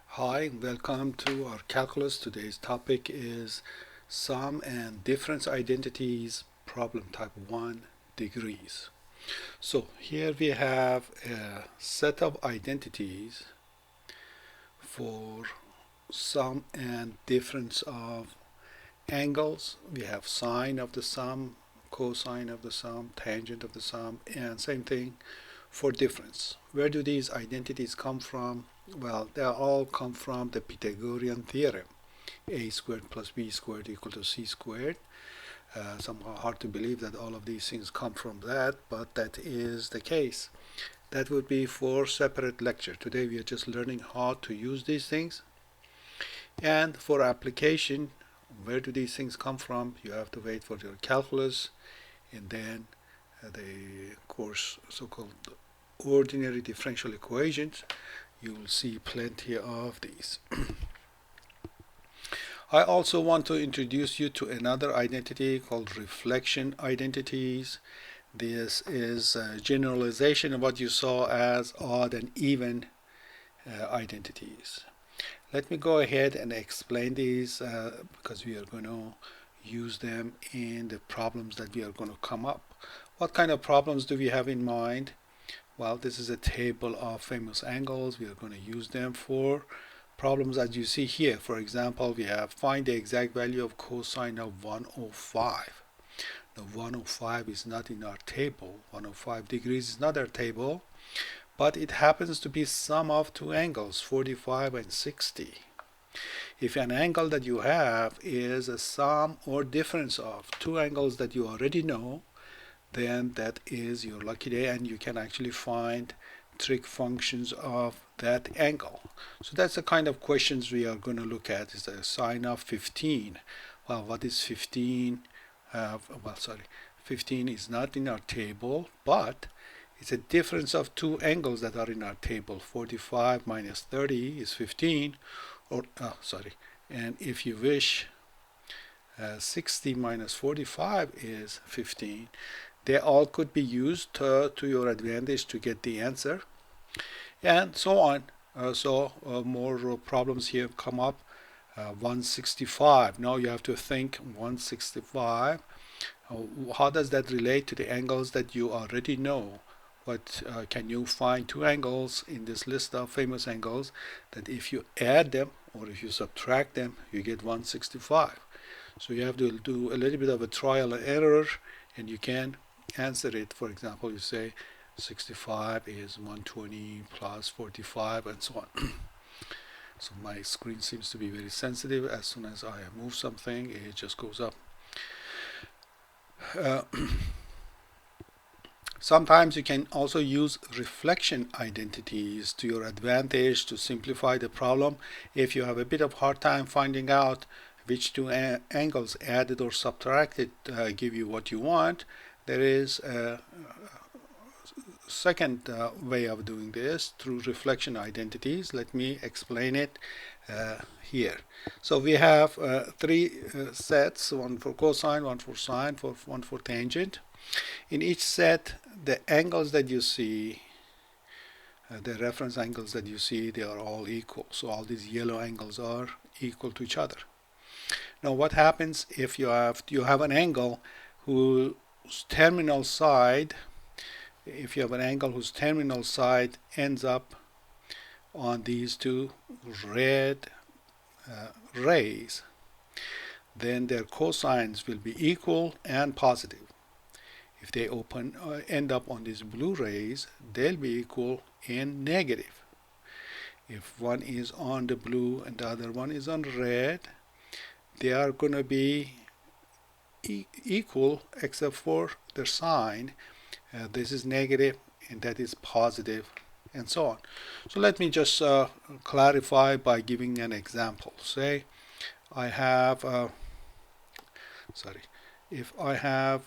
Hi, welcome to our calculus. Today's topic is sum and difference identities, problem type 1, degrees. So here we have a set of identities for sum and difference of angles. We have sine of the sum, cosine of the sum, tangent of the sum, and same thing for difference. Where do these identities come from? Well, they all come from the Pythagorean theorem. A squared plus b squared equal to c squared. Somehow hard to believe that all of these things come from that, but that is the case. That would be for separate lecture. Today we are just learning how to use these things. And for application, where do these things come from? You have to wait for your calculus and then the course so-called ordinary differential equations. You will see plenty of these. I also want to introduce you to another identity called reflection identities. This is a generalization of what you saw as odd and even identities. Let me go ahead and explain these because we are going to use them in the problems that we are going to come up. What kind of problems do we have in mind? Well, this is a table of famous angles. We are going to use them for problems as you see here. For example, we have find the exact value of cosine of 105. Now 105 is not in our table. 105 degrees is not our table, but it happens to be sum of two angles, 45 and 60. If an angle that you have is a sum or difference of two angles that you already know, then that is your lucky day and you can actually find trig functions of that angle. So that's the kind of questions we are going to look at. Is the sine of 15. Well, what is 15? 15 is not in our table, but it's a difference of two angles that are in our table. 45 minus 30 is 15, and if you wish, 60 minus 45 is 15. They all could be used to your advantage to get the answer, and so on. More problems here come up. 165. Now you have to think 165. How does that relate to the angles that you already know? What can you find two angles in this list of famous angles that if you add them or if you subtract them, you get 165? So you have to do a little bit of a trial and error, and you can answer it. For example, you say 65 is 120 plus 45 and so on. So my screen seems to be very sensitive. As soon as I move something, it just goes up. Sometimes you can also use reflection identities to your advantage to simplify the problem. If you have a bit of hard time finding out which two angles added or subtracted give you what you want, there is a second way of doing this through reflection identities. Let me explain it here. So we have three sets, one for cosine, one for sine, one for tangent. In each set, the angles that you see, the reference angles that you see, they are all equal. So all these yellow angles are equal to each other. Now what happens if you have an angle whose terminal side, if you have an angle whose terminal side ends up on these two red rays, then their cosines will be equal and positive. If they end up on these blue rays, they'll be equal and negative. If one is on the blue and the other one is on red, they are going to be equal except for their sign. This is negative and that is positive, and so on. So let me just clarify by giving an example. Say I have, if I have,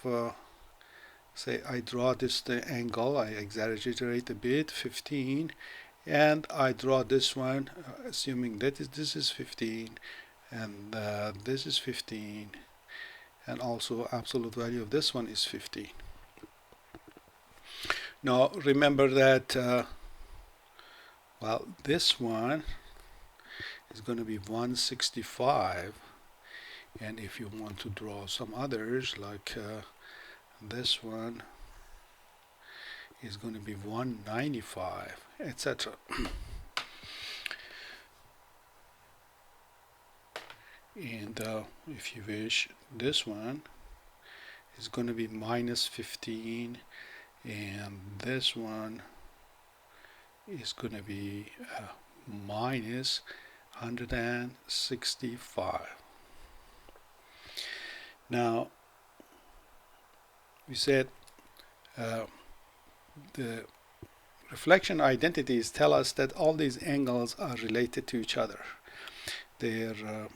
say I draw this the angle, I exaggerate a bit, 15, and I draw this one, assuming that this is 15, and this is 15, and also absolute value of this one is 15. Now remember that Well, this one is going to be 165, and if you want to draw some others like this one is going to be 195, etc. And if you wish, this one is going to be minus 15, and this one is going to be minus 165. Now, we said the reflection identities tell us that all these angles are related to each other. They're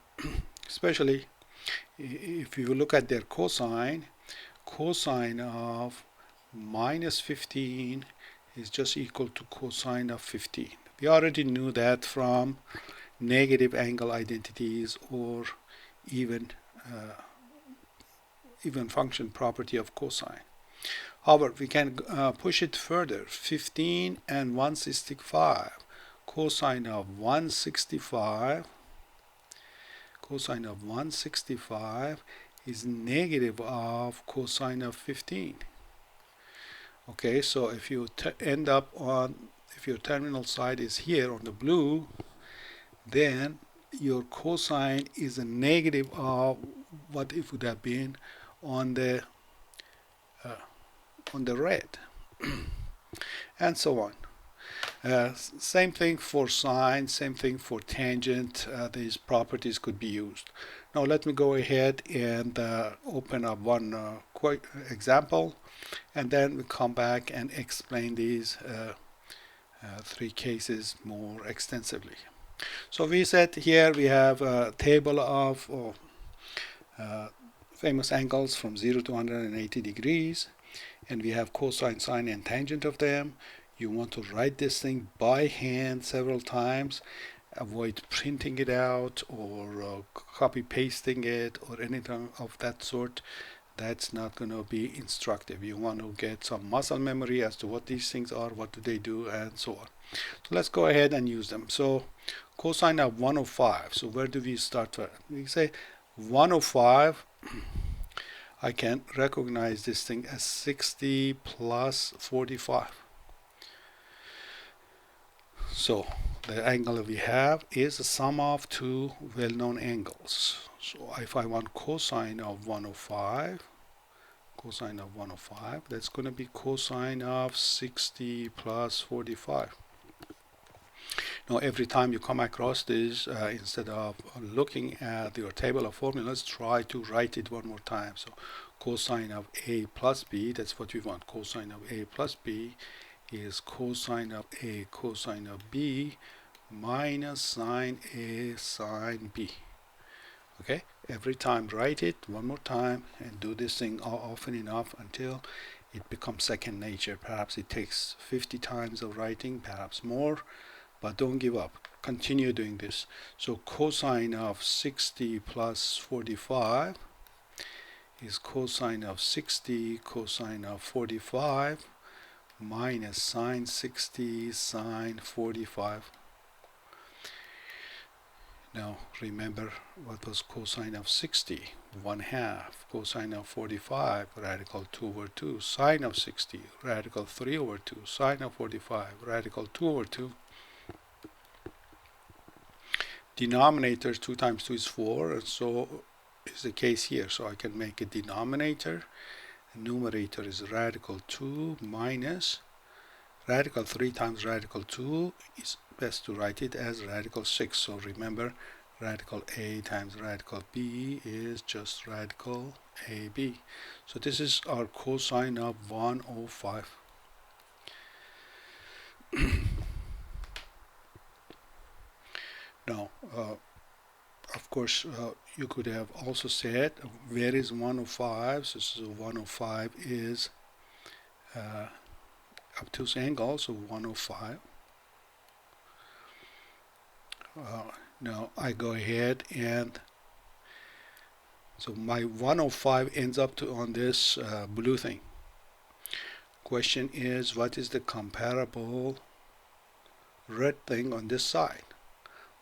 especially if you look at their cosine of minus 15 is just equal to cosine of 15. We already knew that from negative angle identities or even function property of cosine. However, we can push it further. 15 and 165. Cosine of 165 is negative of cosine of 15. Okay, so if you end up on, if your terminal side is here on the blue, then your cosine is a negative of what it would have been on the red, and so on. Same thing for sine, same thing for tangent. These properties could be used. Now let me go ahead and open up one quick example, and then we come back and explain these three cases more extensively. So we said here we have a table of famous angles from 0 to 180 degrees, and we have cosine, sine, and tangent of them. You want to write this thing by hand several times. Avoid printing it out or copy pasting it or anything of that sort. That's not going to be instructive. You want to get some muscle memory as to what these things are, what do they do, and so on. So let's go ahead and use them. So cosine of 105. So where do we start? We say 105. I can recognize this thing as 60 plus 45. So the angle we have is the sum of two well-known angles. So if I want cosine of 105, that's going to be cosine of 60 plus 45. Now every time you come across this, instead of looking at your table of formulas, try to write it one more time. So cosine of A plus B, that's what we want. Cosine of A plus B is cosine of A cosine of B minus sine A sine B. Okay, every time write it one more time and do this thing often enough until it becomes second nature. Perhaps it takes 50 times of writing, perhaps more, but don't give up. Continue doing this. So cosine of 60 plus 45 is cosine of 60 cosine of 45 minus sine 60 sine 45. Now remember what was cosine of 60? 1/2. Cosine of 45, radical 2 over 2. Sine of 60, radical 3 over 2. Sine of 45, radical 2 over 2. Denominator 2 times 2 is 4, and so is the case here. So I can make a denominator. Numerator is radical 2 minus radical 3 times radical 2 is best to write it as radical 6. So remember, radical A times radical B is just radical AB. So this is our cosine of 105. Now, of course, you could have also said, where is 105? So 105 is obtuse angle, so 105. Now I go ahead and so my 105 ends up on this blue thing. Question is, what is the comparable red thing on this side.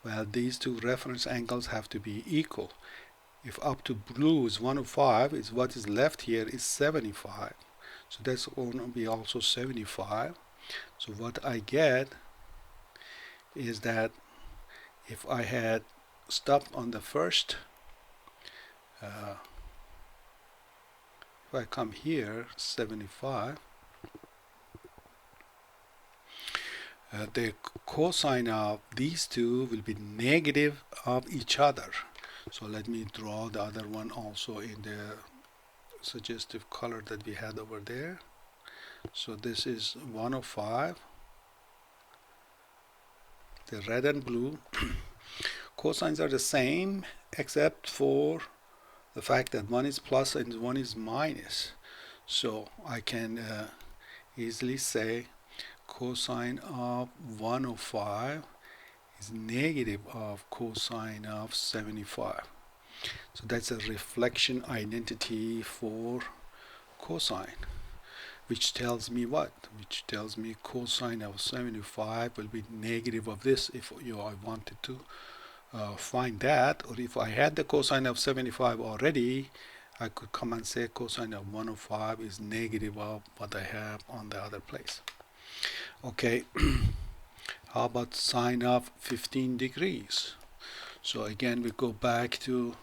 Well, these two reference angles have to be equal. If up to blue is 105, is what is left here is 75. So that's going to be also 75. So what I get is that if I had stopped on the first, if I come here, 75, the cosine of these two will be negative of each other. So let me draw the other one also in the suggestive color that we had over there. So this is 105, the red and blue. Cosines are the same except for the fact that one is plus and one is minus. So I can easily say cosine of 105 is negative of cosine of 75. So that's a reflection identity for cosine, which tells me what? Which tells me cosine of 75 will be negative of this if I wanted to find that, or if I had the cosine of 75 already, I could come and say cosine of 105 is negative of what I have on the other place. Okay, how about sine of 15 degrees? So again, we go back to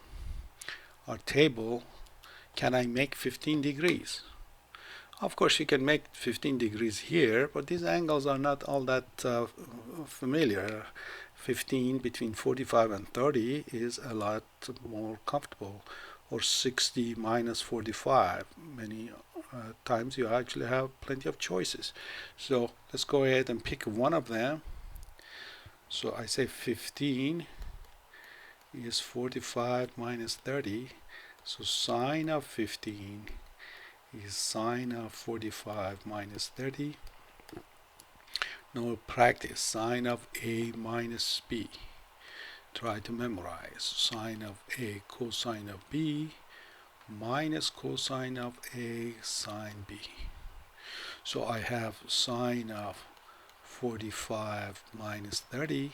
our table. Can I make 15 degrees? Of course, you can make 15 degrees here, but these angles are not all that familiar. 15 between 45 and 30 is a lot more comfortable, or 60 minus 45. Many times you actually have plenty of choices. So let's go ahead and pick one of them. So I say 15 is 45 minus 30. So sine of 15 is sine of 45 minus 30. Now practice sine of A minus B. Try to memorize sine of A cosine of B minus cosine of A sine B. So I have sine of 45 minus 30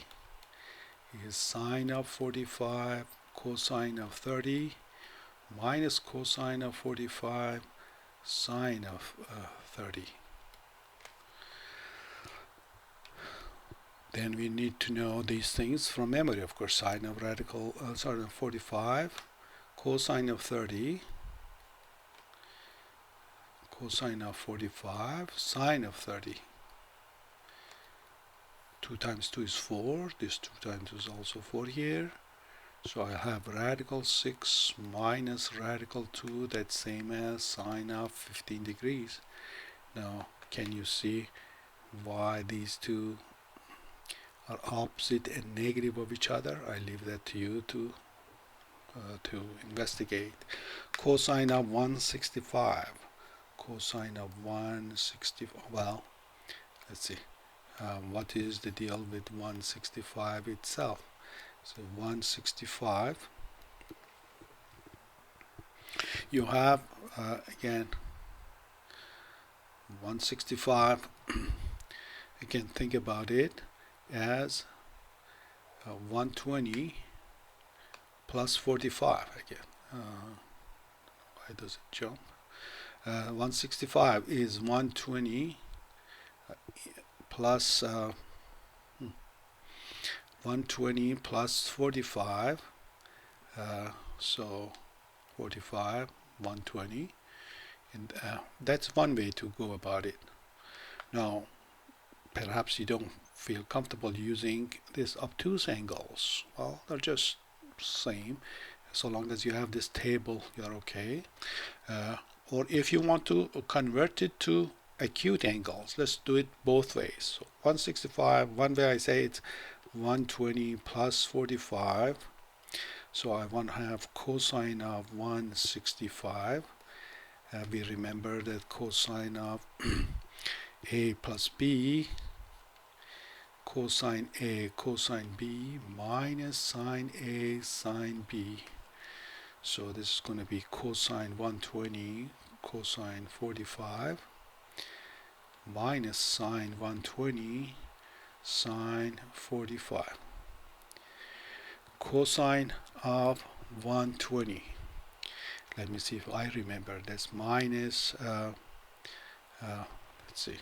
is sine of 45 cosine of 30 minus cosine of 45 sine of 30. Then we need to know these things from memory. Of course, sine of 45, cosine of 30, cosine of 45, sine of 30. 2 times 2 is 4. This 2 times is also 4 here. So I have radical 6 minus radical 2. That's same as sine of 15 degrees. Now, can you see why these two are opposite and negative of each other? I leave that to you to investigate. Cosine of 165. Cosine of 165. Well, let's see. What is the deal with 165 itself? So 165. You have again 165. Again, think about it as 120 plus 45 again. Why does it jump? 165 is 120 plus 120 plus 45. So 45, 120, and that's one way to go about it. Now, perhaps you don't feel comfortable using these obtuse angles. Well, they're just same. So long as you have this table, you're okay. Or if you want to convert it to acute angles, let's do it both ways. So 165, one way I say it's 120 plus 45. So I want to have cosine of 165. We remember that cosine of A plus B, cosine A cosine B minus sine A sine B. So this is going to be cosine 120 cosine 45 minus sine 120 sine 45. Cosine of 120. Let me see if I remember. That's minus, let's see,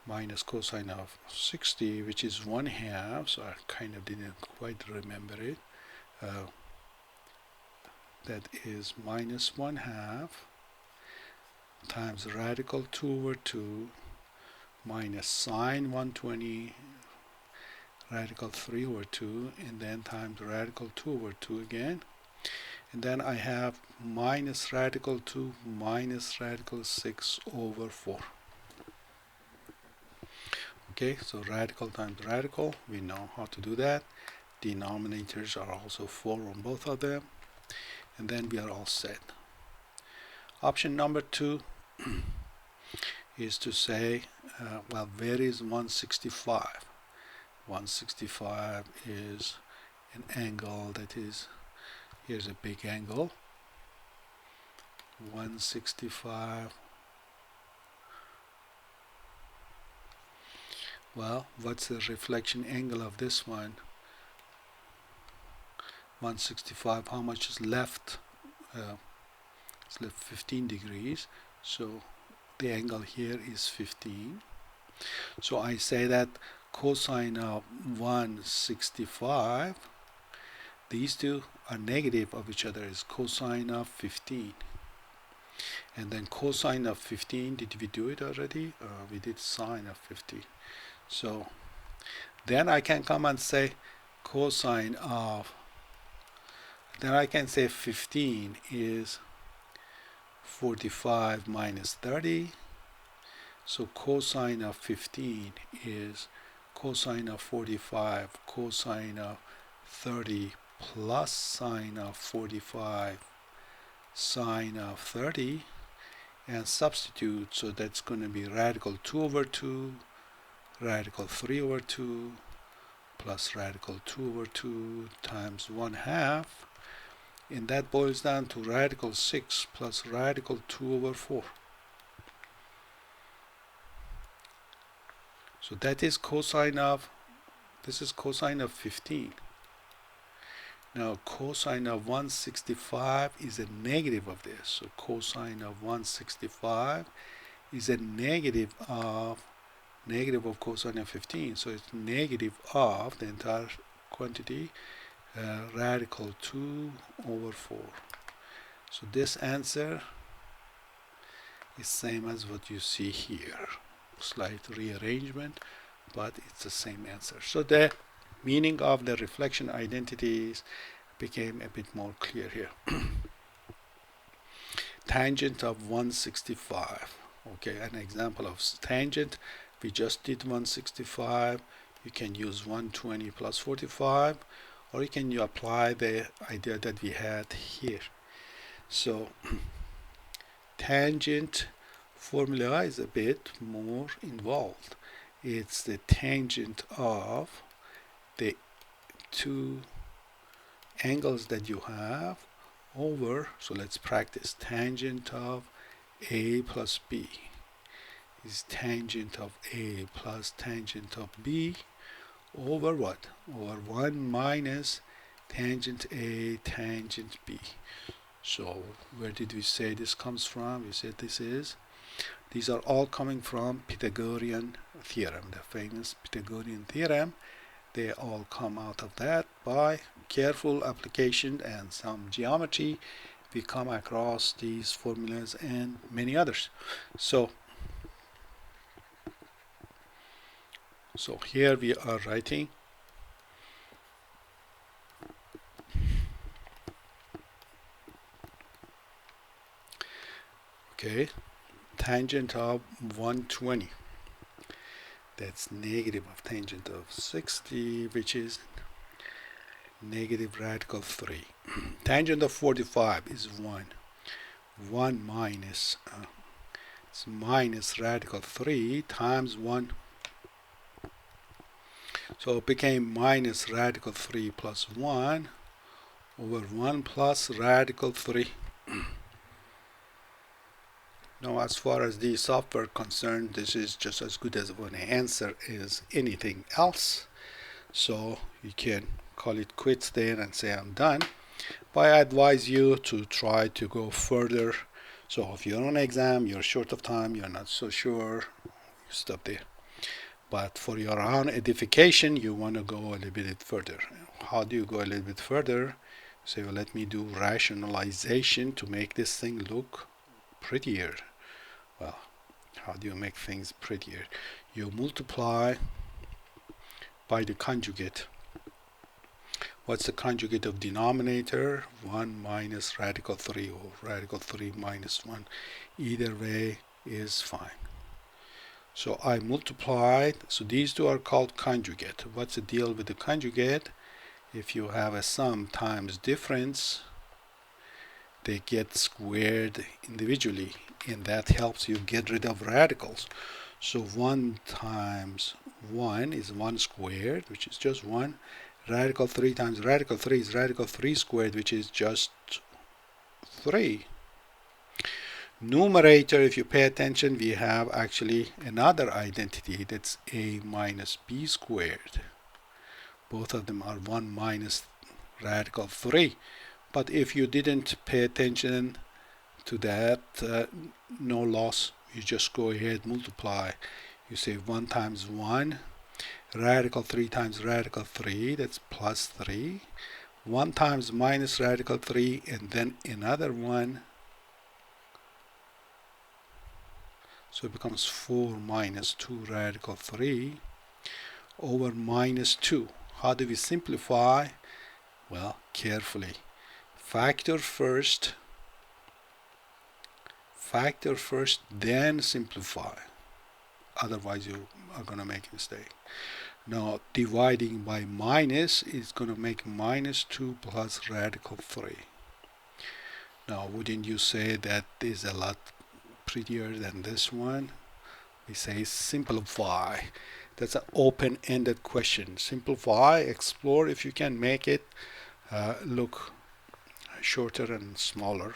minus cosine of 60, which is 1/2. So I kind of didn't quite remember it. That is minus 1/2 times radical 2/2 minus sine 120 radical 3/2, and then times radical 2/2 again, and then I have minus radical 2 minus radical 6/4. Okay, so radical times radical, we know how to do that. Denominators are also 4 on both of them, and then we are all set. Option number 2 is to say, well, where is 165? 165 is an angle that is, here's a big angle, 165. Well, what's the reflection angle of this one? 165, how much is left? It's left 15 degrees, so the angle here is 15. So I say that cosine of 165, these two are negative of each other, is cosine of 15. And then cosine of 15, did we do it already? We did sine of 15. So then I can come and say cosine of, then I can say 15 is 45 minus 30. So cosine of 15 is cosine of 45 cosine of 30 plus sine of 45 sine of 30, and substitute. So that's going to be radical 2/2 radical 3/2 plus radical 2/2 times 1/2, and that boils down to radical 6 plus radical 2/4. So that is cosine of, this is cosine of 15. Now cosine of 165 is a negative of this. So cosine of 165 is a negative of cosine of 15. So it's negative of the entire quantity, radical 2/4. So this answer is same as what you see here. Slight rearrangement, but it's the same answer. So the meaning of the reflection identities became a bit more clear here. Tangent of 165. Okay, an example of tangent. We just did 165. You can use 120 plus 45, or you can apply the idea that we had here. So tangent formula is a bit more involved. It's the tangent of the two angles that you have over, so let's practice. Tangent of A plus B is tangent of A plus tangent of B over what? Over 1 minus tangent A tangent B. So where did we say this comes from? We said these are all coming from Pythagorean theorem, the famous Pythagorean theorem. They all come out of that. By careful application and some geometry, we come across these formulas and many others. So here we are writing tangent of 120. That's negative of tangent of 60, which is negative radical 3. Tangent of 45 is 1. 1 minus, it's minus radical 3 times 1. So it became minus radical 3 plus 1 over 1 plus radical 3. Now, as far as the software concerned, this is just as good as an answer as anything else. So you can call it quits there and say I'm done. But I advise you to try to go further. So if you're on an exam, you're short of time, you're not so sure, you stop there. But for your own edification, you want to go a little bit further. How do you go a little bit further? Say, well, let me do rationalization to make this thing look prettier. Well, how do you make things prettier? You multiply by the conjugate. What's the conjugate of denominator? 1 minus radical 3 or radical 3 minus 1. Either way is fine. So I multiplied. So these two are called conjugate. What's the deal with the conjugate? If you have a sum times difference, they get squared individually, and that helps you get rid of radicals. So 1 times 1 is 1 squared, which is just 1. Radical 3 times radical 3 is radical 3 squared, which is just 3. Numerator, if you pay attention, we have actually another identity, that's a minus b squared. Both of them are 1 minus radical 3. But if you didn't pay attention to that, no loss, you just go ahead, multiply. You say 1 times 1, radical 3 times radical 3, that's plus 3. 1 times minus radical 3, and then another 1. So it becomes 4 minus 2 radical 3 over minus 2. How do we simplify? Well, carefully. Factor first, then simplify. Otherwise, you are going to make a mistake. Now, dividing by minus is going to make minus 2 plus radical 3. Now, wouldn't you say that is a lot prettier than this one? We say simplify. That's an open-ended question. Simplify, explore if you can make it look shorter and smaller.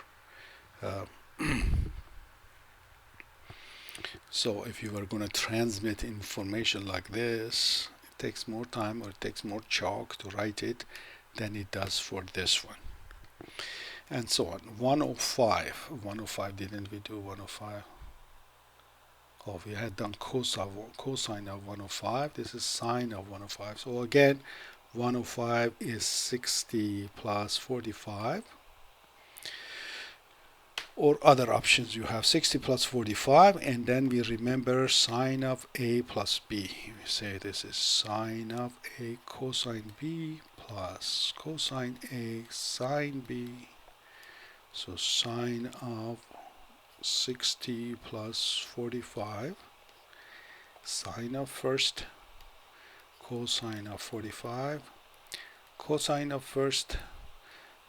So if you are going to transmit information like this, it takes more time or it takes more chalk to write it than it does for this one. And so on. 105. 105, didn't we do 105? Oh, we had done cosine of 105. This is sine of 105. So again, 105 is 60 plus 45. Or other options, you have 60 plus 45, and then we remember sine of a plus b. We say this is sine of a cosine b plus cosine a sine b. So sine of 60 plus 45, sine of first, cosine of 45, cosine of first,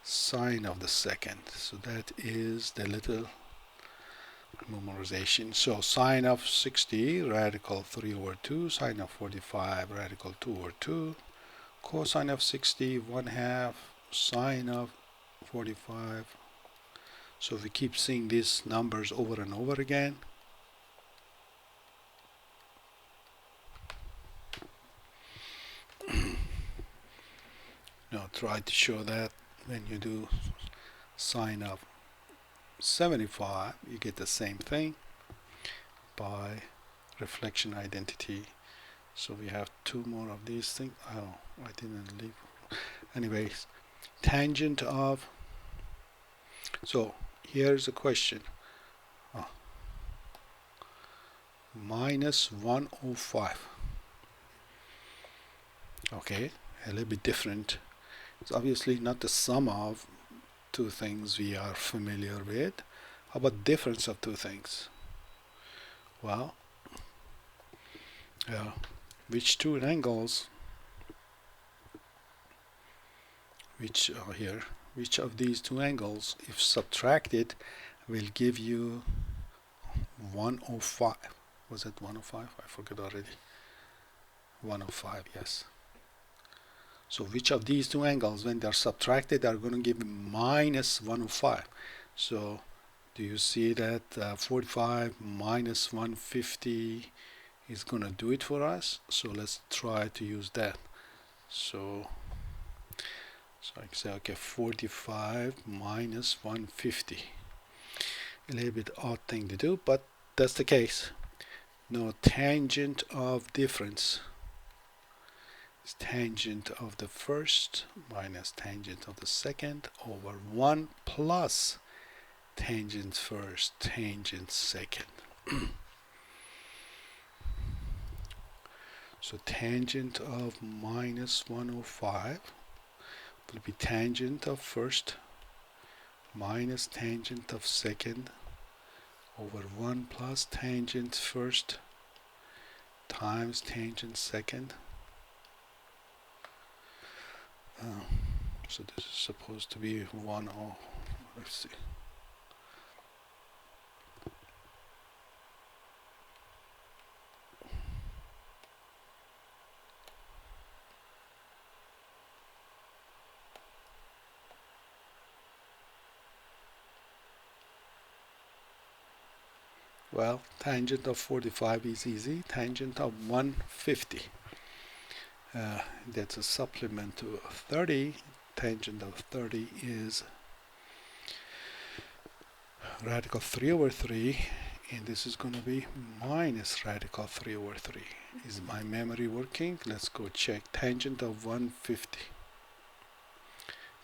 sine of the second. So that is the little memorization. So sine of 60, radical 3 over 2, sine of 45, radical 2 over 2, cosine of 60, 1/2, sine of 45. So we keep seeing these numbers over and over again. Now try to show that when you do sine of 75, you get the same thing by reflection identity. So we have 2 more of these things. Oh, I didn't leave. Anyways, tangent of, so here's a question. Minus 105. Okay, a little bit different. It's obviously not the sum of 2 things we are familiar with. How about difference of 2 things? Well, which 2 angles, which are here, which of these 2 angles, if subtracted, will give you 105. Was it 105? I forget already. 105, yes. So which of these 2 angles, when they're subtracted, are going to give minus 105. So Do you see that 45 minus 150 is gonna do it for us? So let's try to use that. So I can say, okay, 45 minus 150. A little bit odd thing to do, but that's the case. Now tangent of difference is tangent of the first minus tangent of the second over 1 plus tangent first, tangent second. So tangent of minus 105 will be tangent of first minus tangent of second over 1 plus tangent first times tangent second. So this is supposed to be 1, oh, let's see. Well, tangent of 45 is easy. Tangent of 150. That's a supplement to 30. Tangent of 30 is radical 3 over 3. And this is going to be minus radical 3 over 3. Is my memory working? Let's go check. Tangent of 150.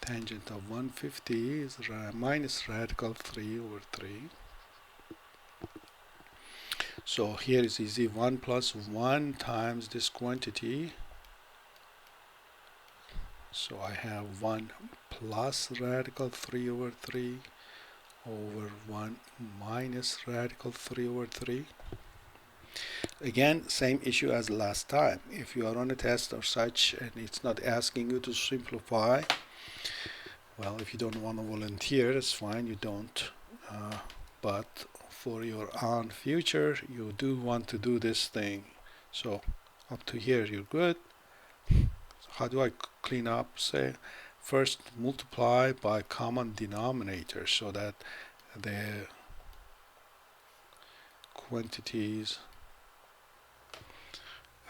Tangent of 150 is minus radical 3 over 3. So here is easy. 1 plus 1 times this quantity. So I have 1 plus radical 3 over 3 over 1 minus radical 3 over 3. Again, same issue as last time. If you are on a test or such and it's not asking you to simplify, well, if you don't want to volunteer, it's fine, you don't. But for your own future, you do want to do this thing. So up to here, you're good. How do I clean up? Say, first multiply by common denominator so that the quantities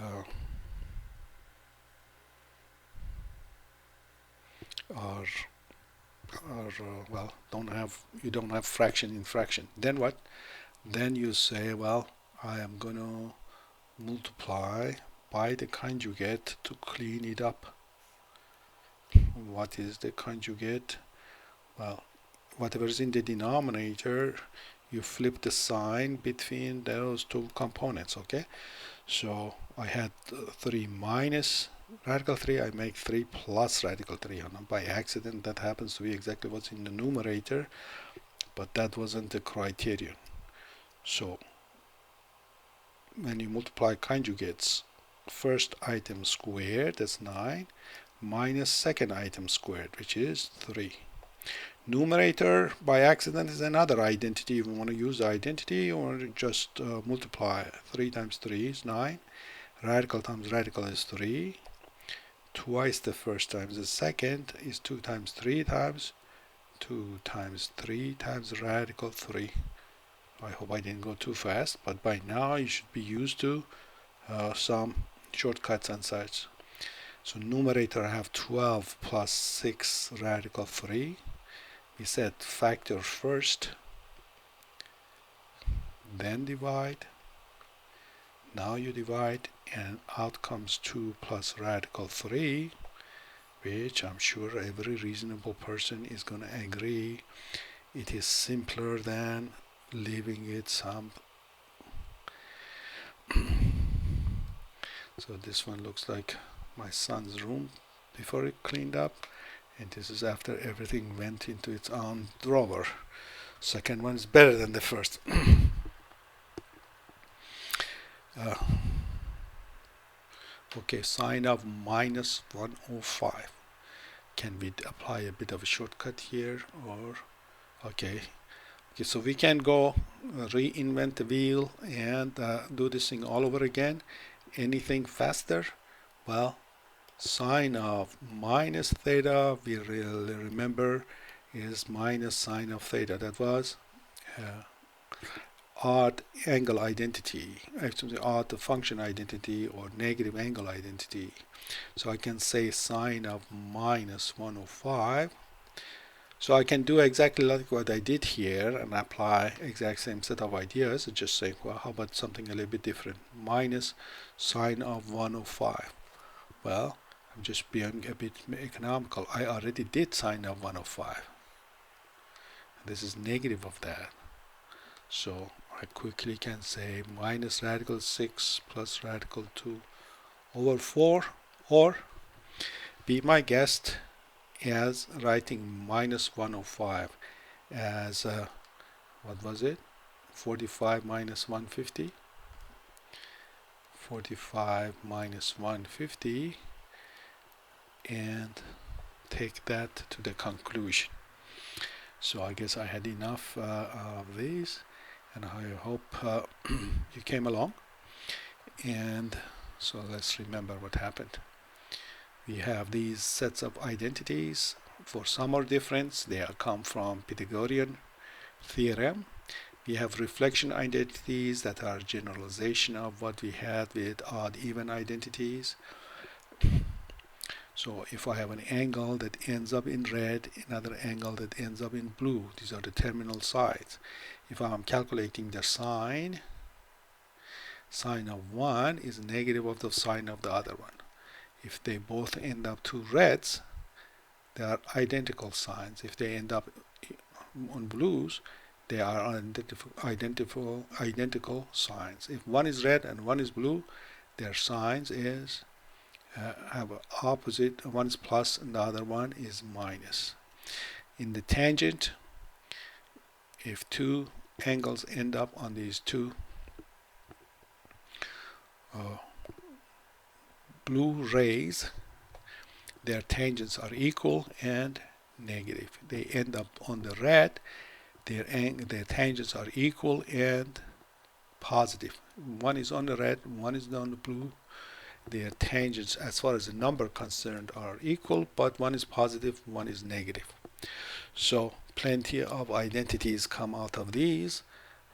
are well, you don't have fraction in fraction. Then what? Then you say, well, I am gonna multiply by the conjugate to clean it up. What is the conjugate? Well, whatever is in the denominator, you flip the sign between those two components, okay? So I had 3 minus radical 3, I make 3 plus radical 3. And by accident, that happens to be exactly what's in the numerator, but that wasn't the criterion. So when you multiply conjugates, first item squared, that's 9, minus second item squared, which is 3. Numerator by accident is another identity. If you want to use the identity, or just multiply 3 times 3 is 9. Radical times radical is 3. Twice the first times the second is 2 times 3 times 2 times 3 times radical 3. I hope I didn't go too fast, but by now you should be used to some shortcuts and such. So numerator I have 12 plus 6 radical 3. We said factor first, then divide. Now you divide, and out comes 2 plus radical 3, which I'm sure every reasonable person is going to agree it is simpler than leaving it some. So this one looks like my son's room before it cleaned up, and this is after everything went into its own drawer. Second one is better than the first. Okay, sine of minus 105. Can we apply a bit of a shortcut here, or okay, so we can go reinvent the wheel and do this thing all over again. Anything faster? Well, sine of minus theta, we really remember, is minus sine of theta. That was uh, odd angle identity, actually odd function identity or negative angle identity. So I can say sine of minus 105. So I can do exactly like what I did here and apply exact same set of ideas, just saying, well, how about something a little bit different? Minus sine of 105. Well, I'm just being a bit economical. I already did sine of 105. This is negative of that. So I quickly can say minus radical 6 plus radical 2 over 4, or be my guest as writing minus 105 as what was it, 45 minus 150, 45 minus 150, and take that to the conclusion. So I guess I had enough of these, and I hope you came along. And so let's remember what happened. We have these sets of identities. For some are different, they come from Pythagorean theorem. We have reflection identities that are generalization of what we had with odd even identities. So if I have an angle that ends up in red, another angle that ends up in blue, these are the terminal sides. If I'm calculating the sine of one is negative of the sine of the other one. If they both end up two reds, they are identical signs. If they end up on blues, they are identical signs. If one is red and one is blue, their signs is have opposite. One is plus and the other one is minus. In the tangent, if two angles end up on these two blue rays, their tangents are equal and negative. They end up on the red, their tangents are equal and positive. One is on the red, one is on the blue. Their tangents, as far as the number concerned, are equal, but one is positive, one is negative. So plenty of identities come out of these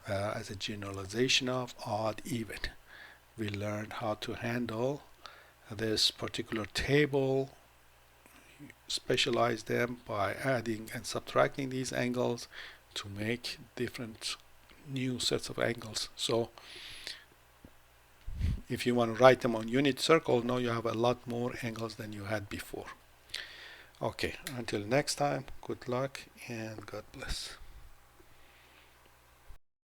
as a generalization of odd even. We learned how to handle this particular table, specialize them by adding and subtracting these angles to make different new sets of angles. So if you want to write them on unit circle, now you have a lot more angles than you had before. Okay, until next time, good luck and God bless.